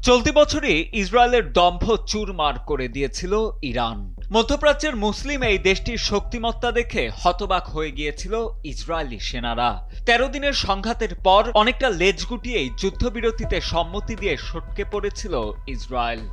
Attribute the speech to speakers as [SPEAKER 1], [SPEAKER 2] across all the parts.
[SPEAKER 1] চলতি বছরে ইসরায়েলের দম্ভ চুরমার করে দিয়েছিল ইরান। মধ্যপ্রাচ্যের মুসলিম এই দেশটির শক্তিমত্তা দেখে হতবাক হয়ে গিয়েছিল ইসরায়েলি সেনারা। ১৩ দিনের সংঘাতের পর অনেকটা লেজ গুটিয়েই যুদ্ধবিরতিতে সম্মতি দিয়ে সটকে পড়েছিল ইসরায়েল।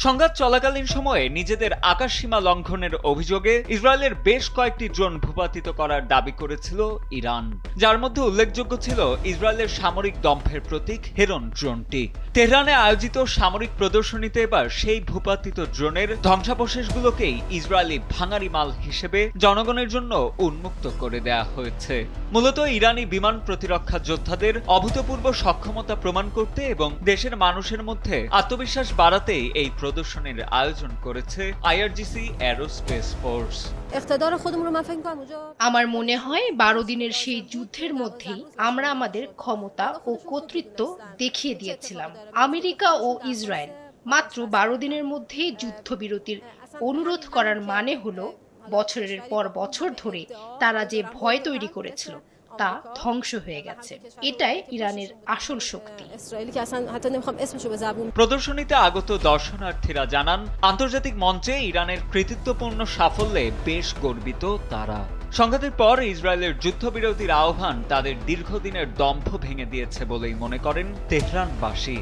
[SPEAKER 1] সংঘাত চলাকালীন সময়ে নিজেদের আকাশসীমা লঙ্ঘনের অভিযোগে ইসরায়েলের বেশ কয়েকটি ড্রোন ভূপাতিত করার দাবি করেছিল ইরান, যার মধ্যে উল্লেখযোগ্য ছিল ইসরায়েলের সামরিক দম্ভের প্রতীক হেরন ড্রোনটি। তেহরানে আয়োজিত সামরিক প্রদর্শনীতে এবার সেই ভূপাতিত ড্রোনের ধ্বংসাবশেষগুলোকেই ইসরায়েলি ভাঙারি মাল হিসেবে জনগণের জন্য উন্মুক্ত করে দেয়া হয়েছে। মূলত ইরানি বিমান প্রতিরক্ষা যোদ্ধাদের অভূতপূর্ব সক্ষমতা প্রমাণ করতে এবং দেশের মানুষের মধ্যে আত্মবিশ্বাস বাড়াতেই এই প্রদর্শনীর আয়োজন করেছে আইআরজিসি এরোস্পেস ফোর্স।
[SPEAKER 2] আমার মনে হয় ১২ দিনের সেই যুদ্ধের মধ্যেই আমরা আমাদের ক্ষমতা ও কর্তৃত্ব দেখিয়ে দিয়েছিলাম। আমেরিকা ও ইসরায়েল মাত্র ১২ দিনের মধ্যেই যুদ্ধবিরতির অনুরোধ করার মানে হলো বছরের পর বছর ধরে তারা যে ভয় তৈরি করেছিল তা ধ্বংস হয়ে গেছে। এটাই ইরানের আসল শক্তি।
[SPEAKER 1] প্রদর্শনীতে আগত দর্শনার্থীরা জানান, আন্তর্জাতিক মঞ্চে ইরানের কৃতিত্বপূর্ণ সাফল্যে বেশ গর্বিত তারা। সংঘাতের পর ইসরায়েলের যুদ্ধবিরতির আহ্বান তাদের দীর্ঘদিনের দম্ভ ভেঙে দিয়েছে বলেই মনে করেন তেহরানবাসী।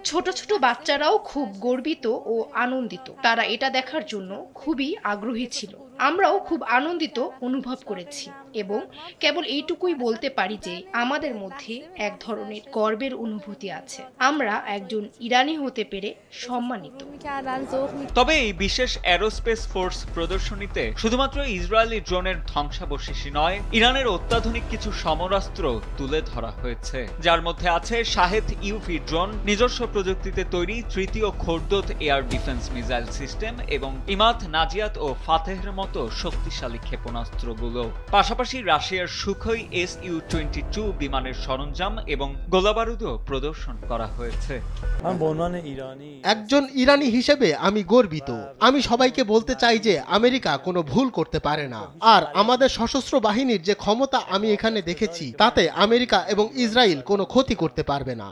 [SPEAKER 2] ছোট ছোট বাচ্চারাও খুব গর্বিত ও আনন্দিত। তারা এটা দেখার জন্য খুবই আগ্রহী ছিল। আমরাও খুব আনন্দিত অনুভব করেছি এবং কেবল এইটুকুই বলতে পারি যে আমাদের মধ্যে এক ধরনের গর্বের অনুভূতি আছে। আমরা একজন ইরানি হতে পেরে সম্মানিত।
[SPEAKER 1] তবে এই বিশেষ এরোস্পেস ফোর্স প্রদর্শনীতে শুধুমাত্র ইসরায়েলি ড্রোনের ধ্বংসাবশেষই নয়, ইরানের অত্যাধুনিক কিছু সমরাস্ত্র তুলে ধরা হয়েছে, যার মধ্যে আছে শাহেদ ইউভি ড্রোন, নিজস্ব প্রযুক্তিতে তৈরি তৃতীয় খোরদোদ এয়ার ডিফেন্স মিসাইল সিস্টেম এবং ইমাদ, নাজিয়াত ও ফাতেহের মতো শক্তিশালী ক্ষেপণাস্ত্রগুলো। পাশাপাশি রাশিয়ার সুখোই SU-22 বিমানের সরঞ্জাম এবং গোলাবারুদও প্রদর্শন করা হয়েছে।
[SPEAKER 3] একজন ইরানি হিসেবে আমি গর্বিত। আমি সবাইকে বলতে চাই যে আমেরিকা কোনো ভুল করতে পারে না, আর আমাদের সশস্ত্র বাহিনীর যে ক্ষমতা আমি এখানে দেখেছি তাতে আমেরিকা এবং ইসরায়েল কোনো ক্ষতি করতে পারবে না।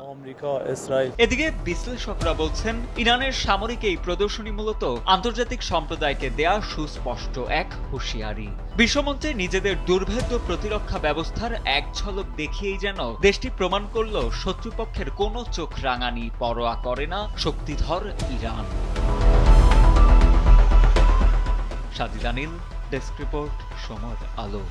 [SPEAKER 1] এদিকে বিশ্লেষকরা বলছেন, ইরানের সামরিক এই প্রদর্শনী মূলত আন্তর্জাতিক সম্প্রদায়কে দেয়া সুস্পষ্ট এক হুঁশিয়ারি। বিশ্বমঞ্চে নিজেদের দুর্ভেদ্য প্রতিরক্ষা ব্যবস্থার এক ঝলক দেখিয়েই যেন দেশটি প্রমাণ করল শত্রুপক্ষের কোনো চোখ রাঙানি পরোয়া করে না শক্তিধর ইরান। সাজিদ আনিল, ডেস্ক রিপোর্ট, সময় আলো।